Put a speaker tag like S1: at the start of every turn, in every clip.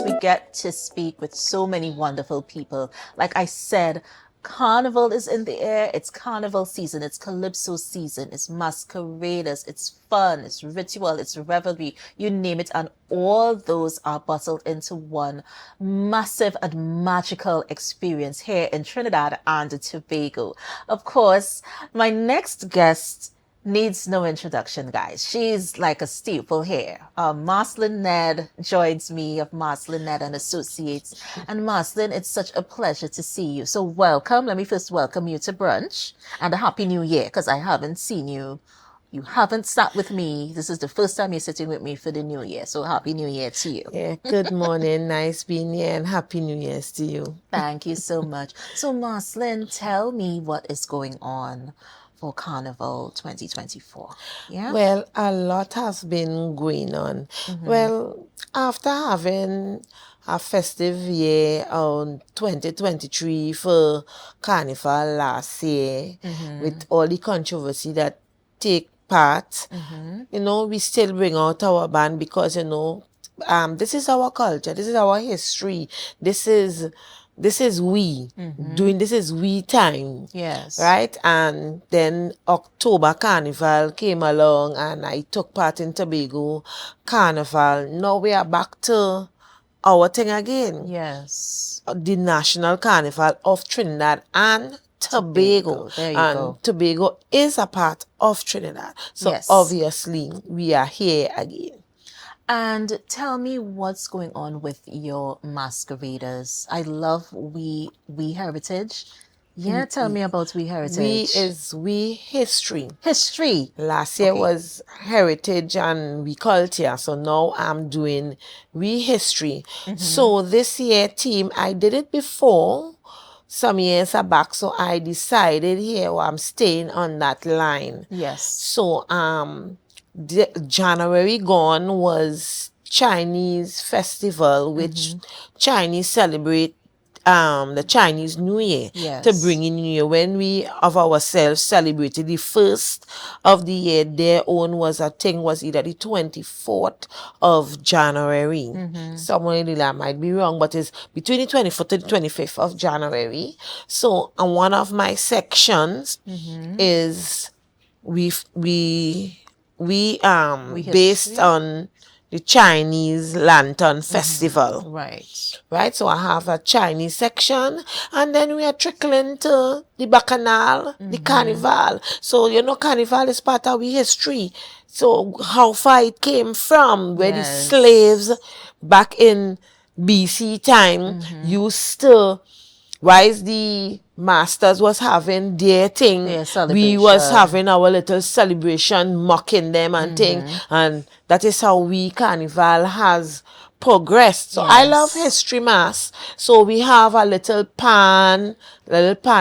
S1: course, we get to speak with so many wonderful people. Like I said, Carnival is in the air. It's Carnival season. It's Calypso season. It's masqueraders. It's fun. It's ritual. It's revelry. You name it. And all those are bottled into one massive and magical experience here in Trinidad and Tobago. Of course, my next guest needs no introduction, guys. She's like a staple here. Marcellin Nedd joins me of Marcellin Nedd and Associates. And Marcellin, it's such a pleasure to see you. So welcome. Let me first welcome you to brunch and a happy new year, because I haven't seen you. You haven't sat with me. This is the first time you're sitting with me for the new year. So happy new year to you.
S2: Yeah, good morning. Nice being here and happy new year's to you.
S1: Thank you so much. So Marcellin, tell me what is going on for Carnival 2024. Yeah.
S2: Well, a lot has been going on. Well, after having a festive year on 2023 for Carnival last year, with all the controversy that take part, we still bring out our band because, this is our culture, this is our history, this is we doing, this is we time.
S1: Yes.
S2: Right? And then October Carnival came along and I took part in Tobago Carnival. Now we are back to our thing again.
S1: Yes.
S2: The National Carnival of Trinidad and Tobago.
S1: There you
S2: and
S1: go.
S2: Tobago is a part of Trinidad. So
S1: Yes.
S2: obviously we are here again.
S1: And tell me what's going on with your masqueraders. I love We Heritage. Yeah, tell me about We Heritage.
S2: We history.
S1: History.
S2: Last year
S1: Okay.
S2: was heritage and we culture. So now I'm doing we history. So this year team, I did it before some years back. So I decided here I'm staying on that line.
S1: Yes.
S2: So January gone was Chinese festival, which Chinese celebrate the Chinese New Year.
S1: Yes.
S2: To bring in New Year. When we of ourselves celebrated the first of the year, their own was either the 24th of January. Somewhere that might be wrong, but it's between the 24th and the 25th of January. So one of my sections is based on the Chinese Lantern Festival. Right, so I have a Chinese section, and then we are trickling to the Bacchanal, the Carnival. So, Carnival is part of our history. So, how far it came from, where the slaves back in BC time used to, whilst the masters was having their thing, we was having our little celebration, mocking them and thing, and that is how we Carnival has progressed. So I love history mass. So we have a little pan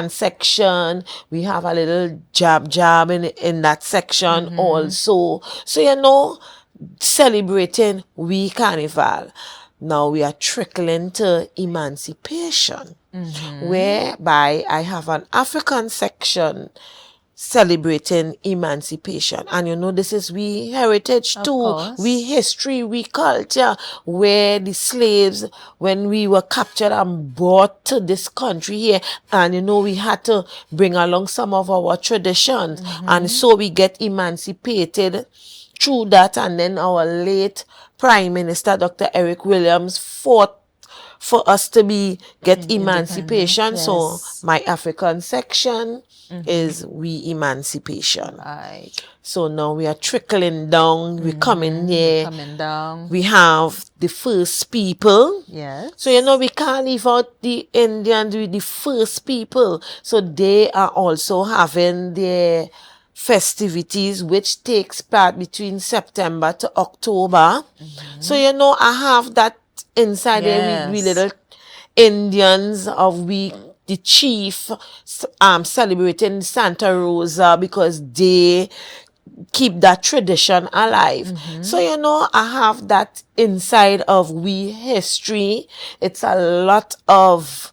S2: section. We have a little jab in that section also. So celebrating we Carnival. Now we are trickling to emancipation, whereby I have an African section celebrating emancipation. And this is we heritage too, we history, we culture, where the slaves, when we were captured and brought to this country here, and we had to bring along some of our traditions, and so we get emancipated through that. And then our late Prime Minister, Dr. Eric Williams, fought for us to get emancipation. So my African section is we emancipation.
S1: Right.
S2: So now we are trickling down. We're coming here.
S1: Coming down.
S2: We have the first people.
S1: Yes.
S2: So we can't leave out the Indians with the first people. So they are also having their festivities, which takes part between September to October. So I have that inside there. We little Indians of the chief celebrating Santa Rosa, because they keep that tradition alive. So I have that inside of we history. It's a lot of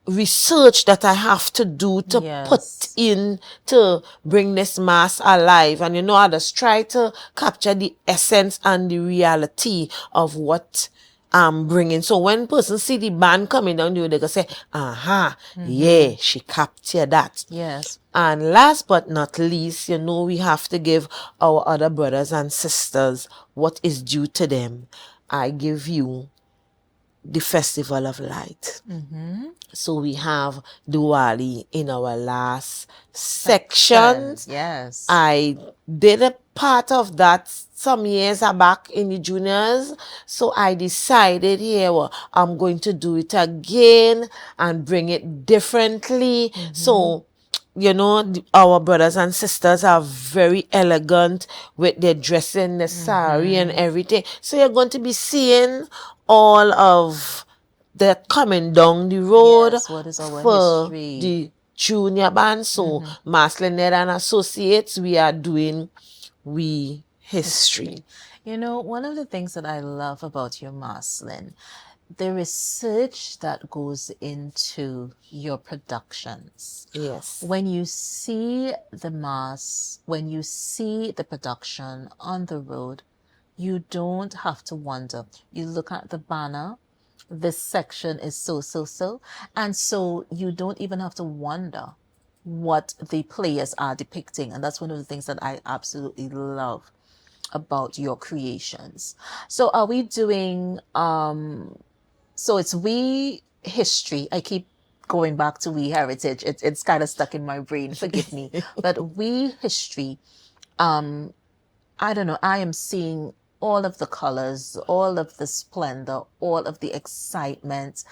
S2: research that I have to do to put in to bring this mass alive. And I just try to capture the essence and the reality of what bringing. So when person see the band coming down the road, they go say, yeah, she captured that.
S1: Yes.
S2: And last but not least, we have to give our other brothers and sisters what is due to them. I give you the Festival of Light. So we have Diwali in our last section.
S1: Yes.
S2: I did a part of that some years back in the juniors. So I decided here, well, I'm going to do it again and bring it differently. So, our brothers and sisters are very elegant with their dressing, the sari and everything. So you're going to be seeing all of that coming down the road
S1: what is our
S2: for
S1: history?
S2: the junior band. So Marcellin Nedd and Associates, we are doing history.
S1: One of the things that I love about your Marcellin, the research that goes into your productions.
S2: Yes.
S1: When you see the mass, when you see the production on the road, you don't have to wonder. You look at the banner, this section is so. And so you don't even have to wonder what the players are depicting. And that's one of the things that I absolutely love about your creations. So are we doing, so it's we history. I keep going back to we heritage. It's kind of stuck in my brain. Forgive me. But we history, I don't know. I am seeing all of the colors, all of the splendor, all of the excitement.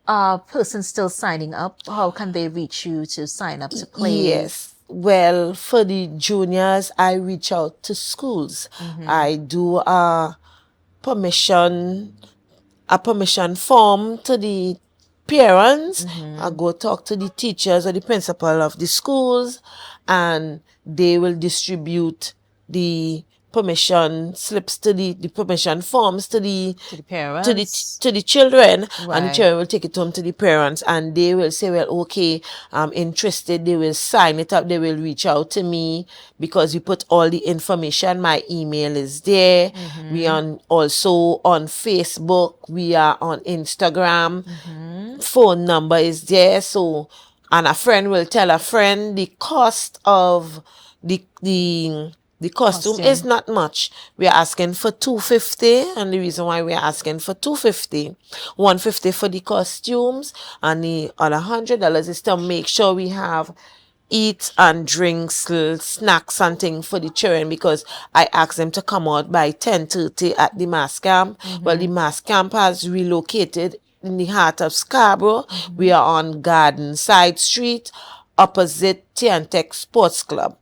S1: Persons still signing up? How can they reach you to sign up to play?
S2: Yes. Well, for the juniors, I reach out to schools. I do a permission form to the parents. I go talk to the teachers or the principal of the schools, and they will distribute the permission slips to the permission forms to the
S1: parents,
S2: to the children,
S1: right.
S2: And the children will take it home to the parents, and they will say, well, okay, I'm interested. They will sign it up. They will reach out to me because we put all the information. My email is there. We are also on Facebook. We are on Instagram. Phone number is there. So, and a friend will tell a friend. The cost of the costume is not much. We are asking for $250, and the reason why we are asking for $250, $150 for the costumes, and the other $100 is to make sure we have eat and drinks, snacks and things for the children, because I asked them to come out by 10:30 at the mass camp. Well, the mass camp has relocated in the heart of Scarborough. We are on Garden Side Street, opposite Tiantec Sports Club.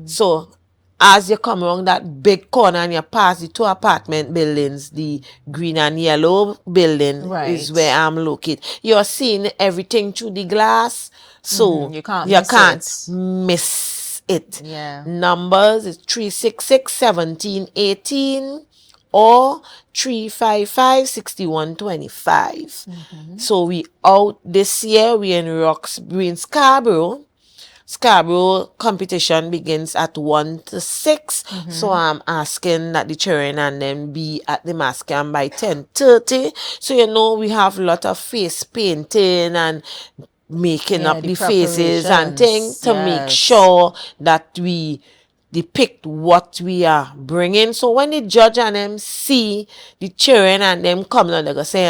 S2: So as you come around that big corner and you pass the 2 apartment buildings, the green and yellow building is where I'm located. You're seeing everything through the glass, so
S1: you can't
S2: miss it.
S1: Yeah.
S2: Numbers is 366-1718 or 355-6125. So we out this year. We in Scarborough. Scarborough competition begins at 1 to 6. So I'm asking that the children and them be at the mass camp by 10:30. So we have a lot of face painting and making up the faces and things to make sure that we depict what we are bringing. So when the judge and them see the children and them come down, they go say,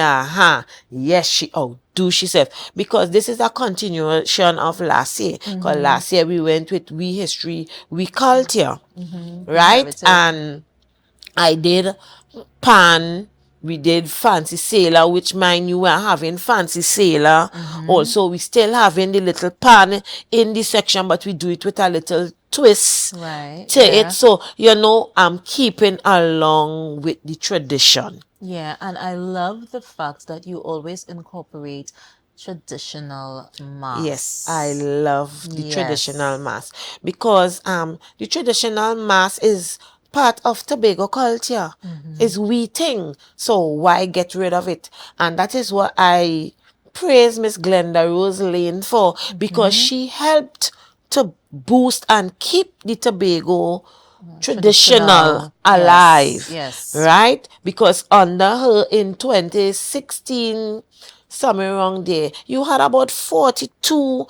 S2: yes, she outdo herself. Because this is a continuation of last year. Because last year we went with we history, we culture. Right? And I did pan. We did fancy sailor, which mind you were having fancy sailor. Also, we still having the little pan in the section, but we do it with a little twist to it. So, I'm keeping along with the tradition.
S1: Yeah, and I love the fact that you always incorporate traditional masks.
S2: Yes, I love the traditional mask, because the traditional mask is part of Tobago culture. It's we thing. So why get rid of it? And that is what I praise Miss Glenda Rose Lane for, because she helped to boost and keep the Tobago traditional alive.
S1: Yes.
S2: Right? Because under her in 2016, somewhere around there, you had about 42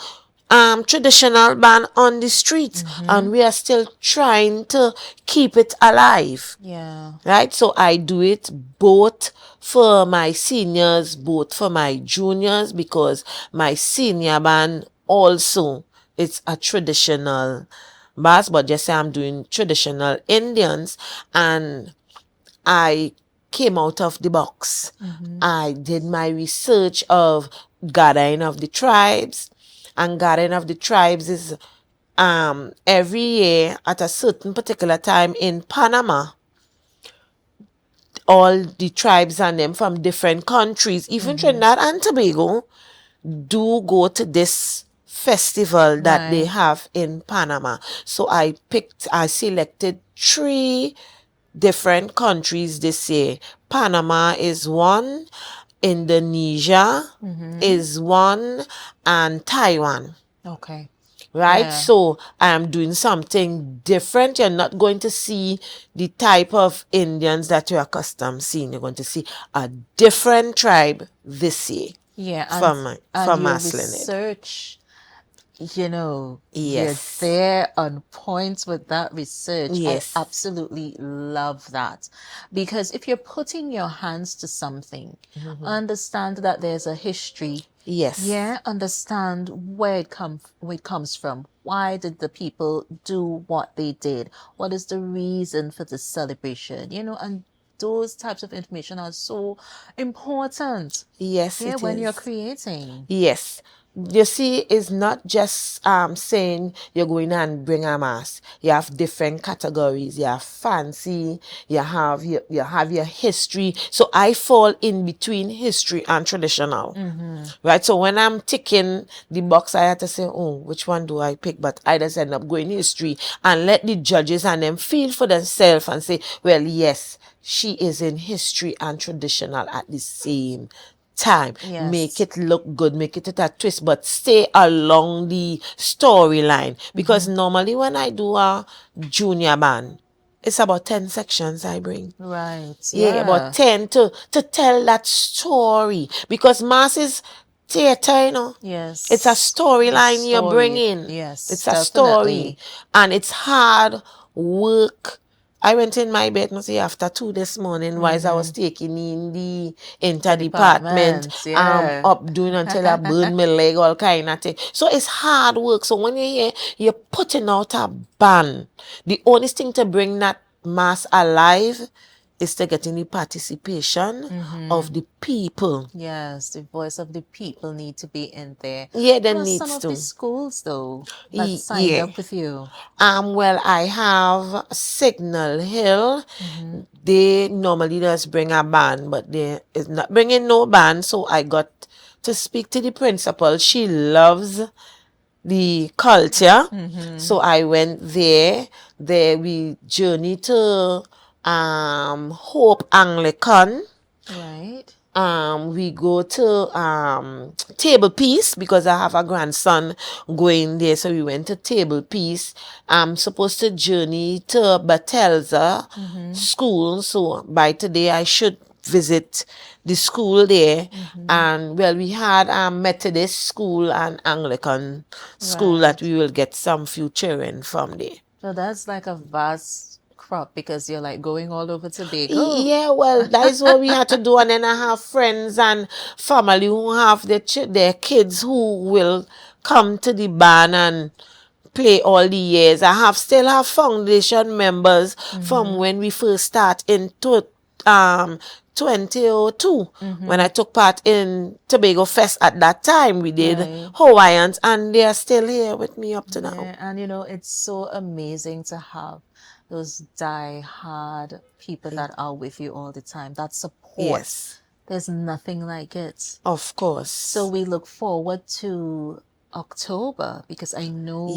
S2: traditional band on the streets, and we are still trying to keep it alive.
S1: Yeah.
S2: Right? So I do it both for my seniors, both for my juniors, because my senior band also, it's a traditional bass, but just say I'm doing traditional Indians, and I came out of the box. I did my research of gathering of the tribes, and gathering of the tribes is every year at a certain particular time in Panama. All the tribes and them from different countries, even Trinidad and Tobago, do go to this festival that they have in Panama. So I selected 3 different countries this year. Panama is one, Indonesia is one, and Taiwan.
S1: Okay.
S2: Right?
S1: Yeah.
S2: So I am doing something different. You're not going to see the type of Indians that you're accustomed seeing. You're going to see a different tribe this year.
S1: Yeah.
S2: From
S1: And your
S2: Marcellin Nedd.
S1: research, you're
S2: Yes.
S1: there on point with that research.
S2: Yes.
S1: I absolutely love that. Because if you're putting your hands to something, understand that there's a history.
S2: Yes.
S1: Yeah, understand where it comes from. Why did the people do what they did? What is the reason for the celebration? And those types of information are so important.
S2: Yes,
S1: Yeah,
S2: it
S1: when
S2: is.
S1: you're creating.
S2: Yes. You see, it's not just saying you're going and bring a mass. You have different categories. You have fancy. You have your history. So I fall in between history and traditional. Right? So when I'm ticking the box, I have to say, oh, which one do I pick? But I just end up going history and let the judges and them feel for themselves and say, well, yes, she is in history and traditional at the same time.
S1: Yes.
S2: Make it look good, make it a twist, but stay along the storyline. Because normally when I do a junior band, it's about 10 sections I bring.
S1: Right.
S2: Yeah, about 10 to tell that story. Because mass is theater,
S1: Yes.
S2: It's a storyline you're bringing.
S1: Yes.
S2: It's a
S1: definitely.
S2: story. And it's hard work. I went in my bed, after 2 this morning, while I was taking in the interdepartment, up doing until I burned my leg, all kind of thing. So it's hard work. So when you're here, you're putting out a band. The only thing to bring that mass alive is to get in the participation of the people.
S1: Yes, the voice of the people need to be in there.
S2: Yeah, there
S1: What are
S2: needs
S1: some of
S2: to.
S1: the schools though that signed up with you?
S2: Well, I have Signal Hill. They normally just bring a band, but they is not bringing no band. So I got to speak to the principal. She loves the culture. So I went there. There we journey to Hope Anglican.
S1: Right.
S2: We go to Table Piece because I have a grandson going there. So we went to Table Piece. I'm supposed to journey to Batelza school. So by today I should visit the school there. And well, we had a Methodist school and Anglican school that we will get some few children from there.
S1: So that's like a vast crop because you're like going all over Tobago.
S2: Yeah, well, that is what we had to do. And then I have friends and family who have their kids who will come to the band and play all the years. I still have foundation members from when we first start in 2002 when I took part in Tobago Fest. At that time we did Hawaiians, and they are still here with me up to now.
S1: And it's so amazing to have those die-hard people that are with you all the time, that support.
S2: Yes.
S1: There's nothing like it.
S2: Of course.
S1: So we look forward to October because I know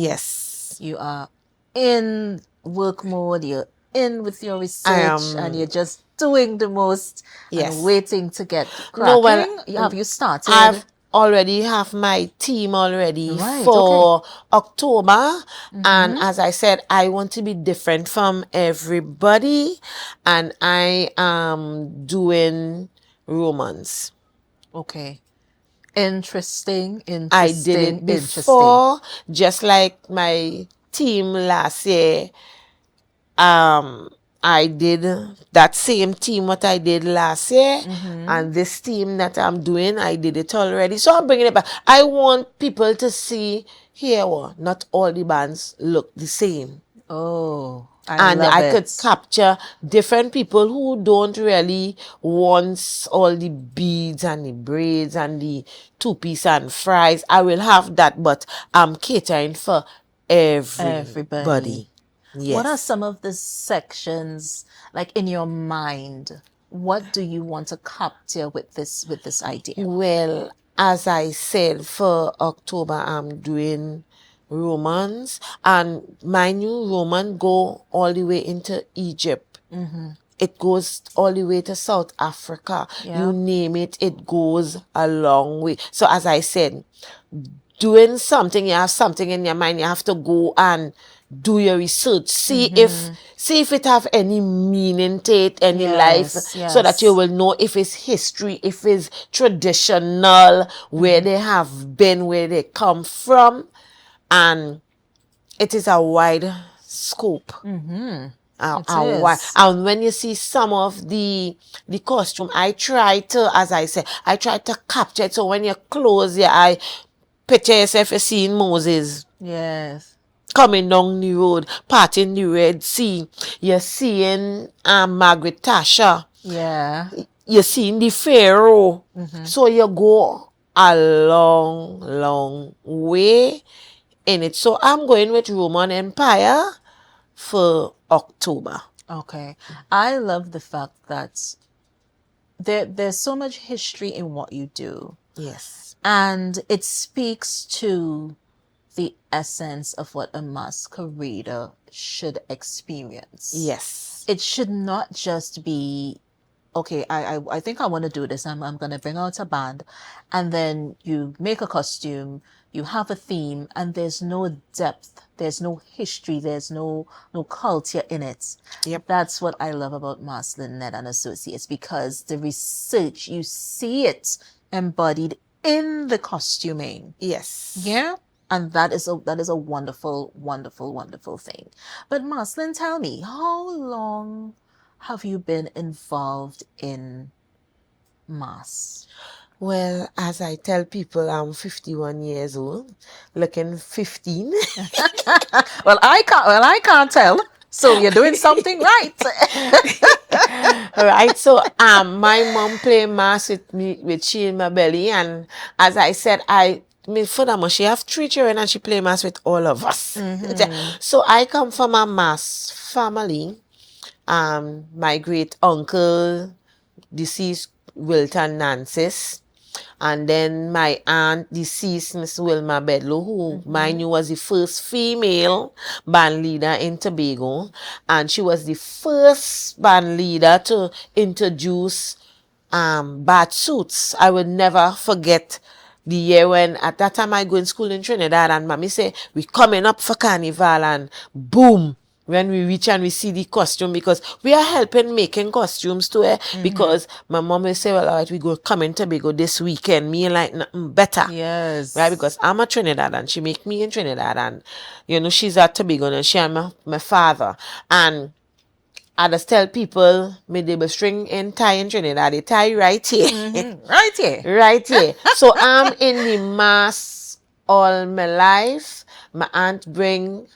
S1: you are in work mode, you're in with your research, and you're just doing the most and waiting to get cracking.
S2: No, well,
S1: have you started?
S2: already have my team already
S1: Right,
S2: for October. And as I said, I want to be different from everybody. And I am doing romance.
S1: Okay. Interesting,
S2: I did
S1: interesting,
S2: it
S1: interesting.
S2: before, just like my team last year. I did that same team what I did last year, and this team that I'm doing, I did it already. So I'm bringing it back. I want people to see here, not all the bands look the same.
S1: Oh, I
S2: And
S1: love
S2: I could
S1: it.
S2: capture different people who don't really want all the beads and the braids and the two-piece and fries. I will have that, but I'm catering for everybody.
S1: Everybody. What are
S2: Yes.
S1: some of the sections like in your mind? What do you want to capture with this idea?
S2: Well, as I said, for October, I'm doing romance, and my new romance go all the way into Egypt. It goes all the way to South Africa.
S1: Yeah.
S2: You name it, it goes a long way. So as I said, doing something, you have something in your mind, you have to go and do your research. See if it have any meaning to it, any life,
S1: Yes,
S2: so that you
S1: yes.
S2: will know if it's history, if it's traditional, where they have been, where they come from. And it is a wide scope.
S1: It
S2: Wide.
S1: is.
S2: And when you see some of the costume, I try to, as I said, I try to capture it. So when you close your eye, picture yourself as seeing Moses
S1: Yes.
S2: coming down the road, parting the Red Sea. You're seeing Margaret Thatcher.
S1: Yeah.
S2: You're seeing the Pharaoh. So you go a long, long way in it. So I'm going with Roman Empire for October.
S1: Okay. I love the fact that there's so much history in what you do.
S2: Yes.
S1: And it speaks to the essence of what a masquerader should experience.
S2: Yes.
S1: It should not just be, okay, I think I want to do this. I'm going to bring out a band. And then you make a costume, you have a theme, and there's no depth, there's no history, there's no culture in it.
S2: Yep.
S1: That's what I love about Marcellin Nedd and Associates, because the research, you see it embodied in the costuming.
S2: Yes.
S1: Yeah. And that is a wonderful, wonderful, wonderful thing. But Marcellin, tell me, how long have you been involved in mass?
S2: Well, as I tell people, I'm 51 years old, looking 15.
S1: Well, I can't tell. So you're doing something right.
S2: All right. So my mom play mass with me, with she in my belly, and as I said, furthermore, she have 3 children and she play mass with all of us. So I come from a mass family. My great uncle, deceased Wilton Nancis, and then my aunt, deceased Miss Wilma Bedlow, who mind you was the first female band leader in Tobago, and she was the first band leader to introduce bat suits. I will never forget the year when, at that time I go in school in Trinidad, and mommy say, we coming up for Carnival, and boom, when we reach and we see the costume, because we are helping making costumes too, because my mom will say, well, all right, we go come in Tobago this weekend, me like nothing better.
S1: Yes.
S2: Right, because I'm a Trinidad and she make me in Trinidad, and you know, she's at Tobago and she and my father. And I just tell people, me they be string in tie in Trinidad, they tie right here.
S1: Right here.
S2: Right here. So I'm in the mass all my life. My aunt bring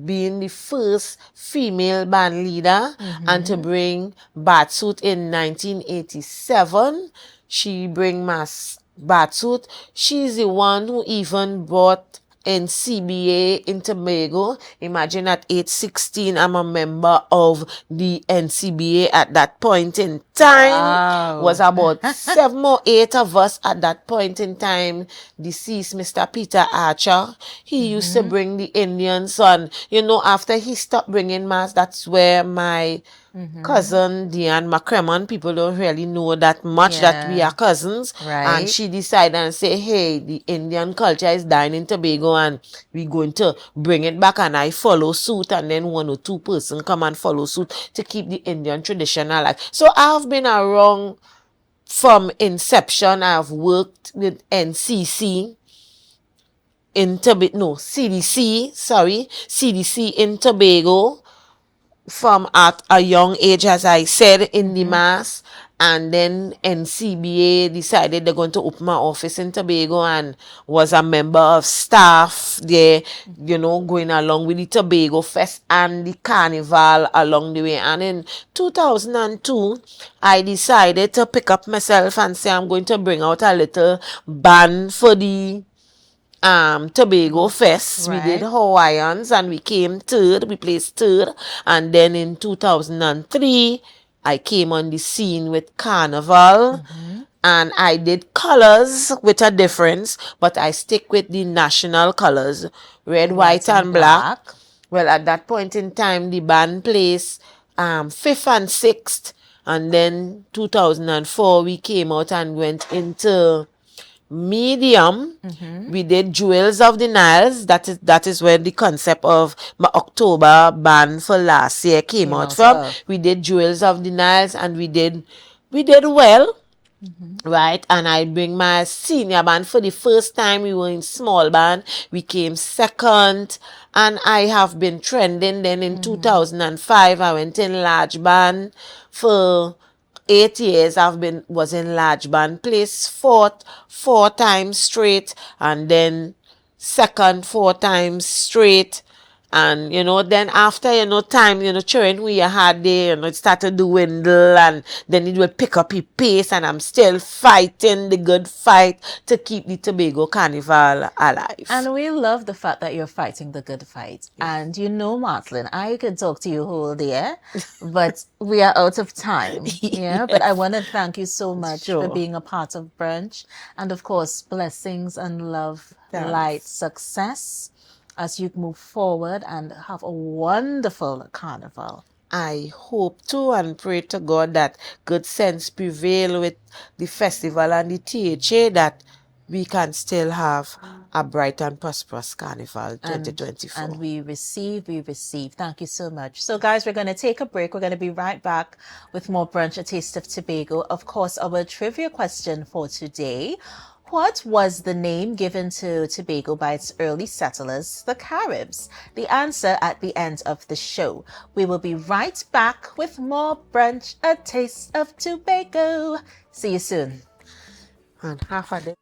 S2: being the first female band leader, and to bring batsuit in 1987. She bring mass batsuit. She's the one who even brought in CBA in Tobago. Imagine at age 16, I'm a member of the NCBA at that point in time.
S1: Wow.
S2: Was about 7 or 8 of us at that point in time. Deceased Mr. Peter Archer, he used to bring the Indians on. You know, after he stopped bringing mass, that's where my cousin Diane McCremon. People don't really know that much that we are cousins.
S1: Right.
S2: And she decided and say, hey, the Indian culture is dying in Tobago and we're going to bring it back. And I follow suit, and then 1 or 2 person come and follow suit to keep the Indian tradition alive. So I've been around from inception. I've worked with NCC in Tobago, no, CDC in Tobago from at a young age, as I said, in the mass. And then NCBA decided they're going to open my office in Tobago, and was a member of staff there, you know, going along with the Tobago Fest and the Carnival along the way. And in 2002, I decided to pick up myself and say I'm going to bring out a little band for the Tobago Fest.
S1: Right.
S2: We did Hawaiians and we came third. We placed third. And then in 2003, I came on the scene with Carnival. And I did colors with a difference, but I stick with the national colors, red, white, and black. Well, at that point in time, the band placed 5th and 6th. And then 2004, we came out and went into medium. We did Jewels of the Niles. That is where the concept of my October band for last year came out from. We did Jewels of the Niles, and we did well. Right, and I bring my senior band for the first time. We were in small band. We came second, and I have been trending. Then in 2005, I went in large band for 8 years. Was in large band, placed fourth 4 times straight, and then second 4 times straight. And, you know, then after, you know, time, you know, children we had there, you know, it started to dwindle, and then it will pick up its pace, and I'm still fighting the good fight to keep the Tobago Carnival alive.
S1: And we love the fact that you're fighting the good fight. And you know, Marcellin, I could talk to you whole day, but we are out of time. Yeah, but I want to thank you so much for being a part of Brunch. And of course, blessings and love, light, success as you move forward and have a wonderful carnival.
S2: I hope to and pray to God that good sense prevail with the festival and the THA, that we can still have a bright and prosperous carnival 2024.
S1: And we receive. Thank you so much. So guys, we're going to take a break. We're going to be right back with more Brunch, A Taste of Tobago. Of course, our trivia question for today: what was the name given to Tobago by its early settlers, the Caribs? The answer at the end of the show. We will be right back with more Brunch, A Taste of Tobago. See you soon.
S2: And half a day.